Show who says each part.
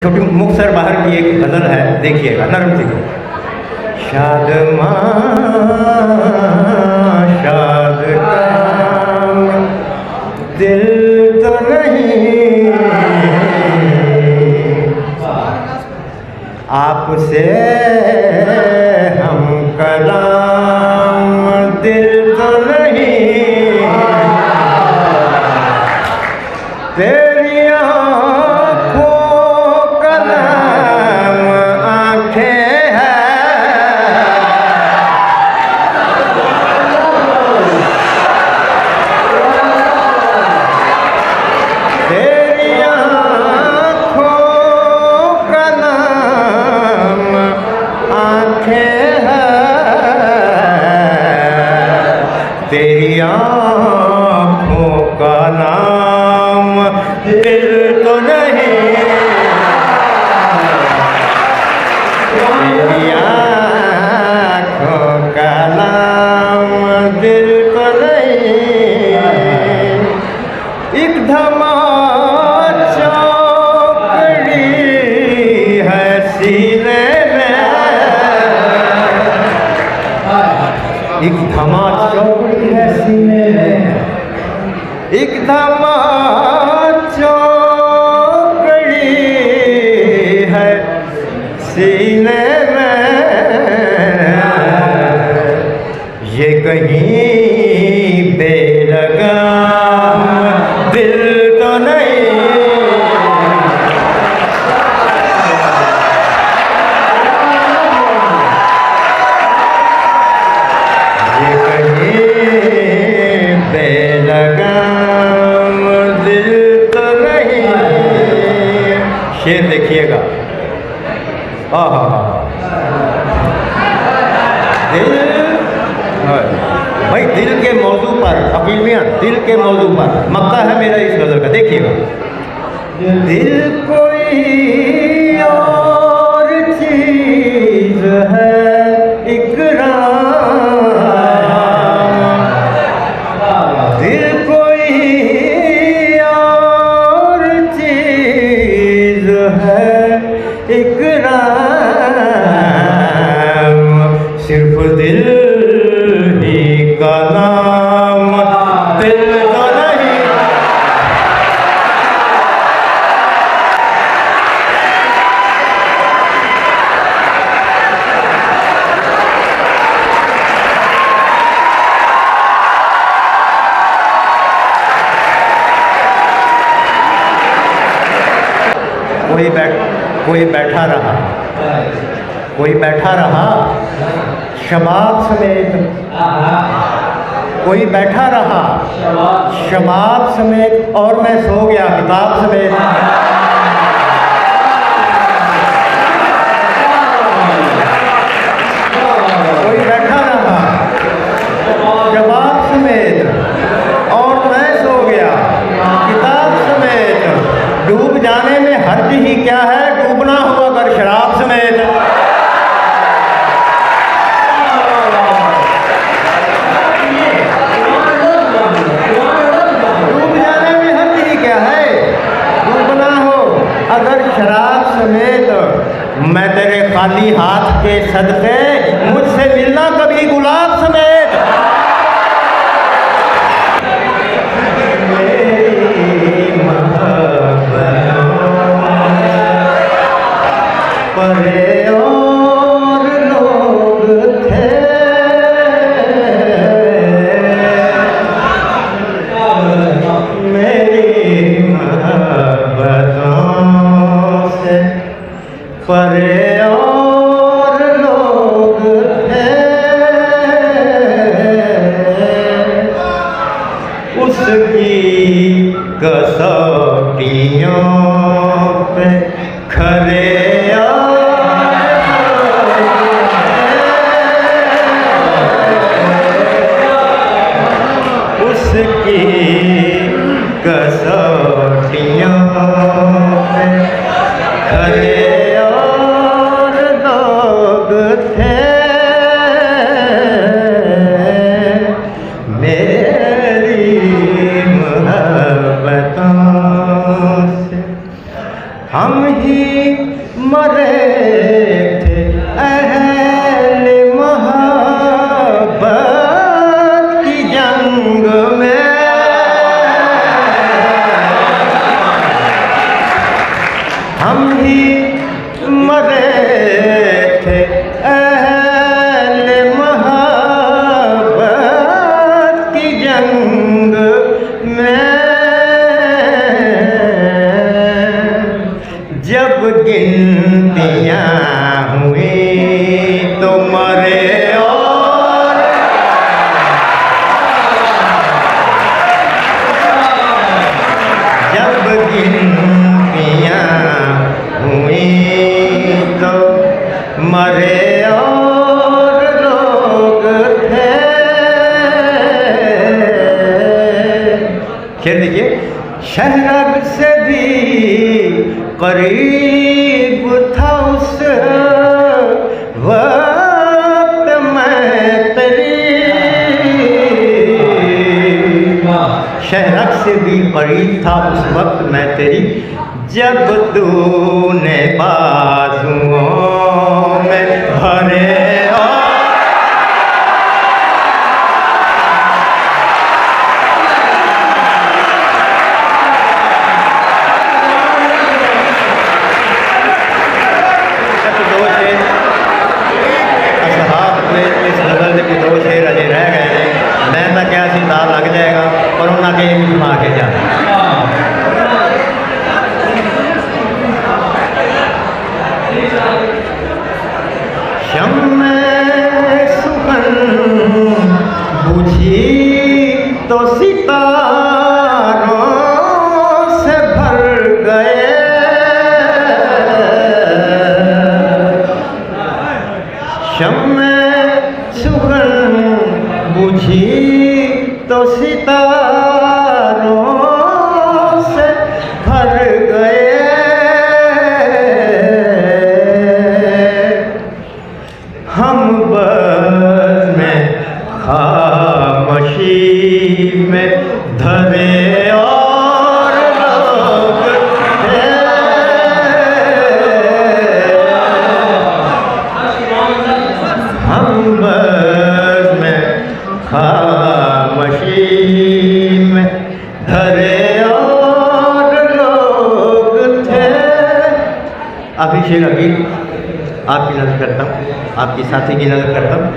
Speaker 1: छोटी मुक्तसर बाहर की एक गज़ल है, देखिएगा नरम सी। शादमां शाद काम दिल तो नहीं, आपसे हम कलाम दिल तो नहीं, तेरी आँखों का नाम आँखें है, तेरी आँखों का नाम आँखें है, तेरी आँखों का नाम दिल तो नहीं, तेरी आँखों का नाम दिल तो नहीं, एक धमाचौकड़ी है सीने में, एक धमाचौकड़ी है सीने में, एक धमाचौकड़ी है सीने में, ये कहीं बेलगाम दिल तो नहीं, ये कहीं बेलगाम दिल तो नहीं। शेर देखिएगा, दिल भाई, दिल के मौजू पर अकील मियां, दिल के मौजू पर मक्का है मेरा इस गज़ल का, देखिएगा। दिल कोई और चीज है इकराम, दिल कोई और चीज है इकराम, सिर्फ दिल ही का नाम दिल तो नहीं, कोई बैठा रहा, कोई बैठा रहा शबाब समेत, कोई बैठा रहा शबाब समेत, और मैं सो गया किताब समेत, कोई बैठा रहा शबाब समेत, और मैं सो गया किताब समेत, डूब जाने में हर्ज ही क्या है, डूबना हो अगर शराब समेत, डूब जाने में हर्ज ही क्या है, डूबना हो अगर शराब समेत, मैं तेरे खाली हाथ के सदके मुझसे मिलना कभी गुलाब समेत, परे और लोग थे मेरी मोहब्बतों से, परे और लोग थे उसकी कसौटियों पे खरे, उसकी कसौटियों पे खरे और लोग थे मेरी मोहब्बतों से, हम ही मरे थे अहले मोहब्बत की जंग में। हम ही मरे थे अहले मोहब्बत की जंग में। जब गिनतियाँ हुई तो मरे और जब गिनतियाँ हुई तो मरे और लोग थे। खेल लीजिए। शहरग से भी करीब था उस वक्त मैं तेरी। शहरग से भी करीब था उस वक्त मैं तेरी, जब तूने बाजुओं में भरे लग जाएगा और उन्होंने के घुमा के जाना। शम्मे सुखन बुझी तो सितारों से भर गए। शम्मे सुखन बुझी तो सितारों से भर गए। हम बस में खामोशी में धरे और लोग थे। हम बस में खामोशी में धरे और लोग थे। अभी शेर अभी आपकी नजर करता हूँ, आपकी साथी की नजर करता हूँ।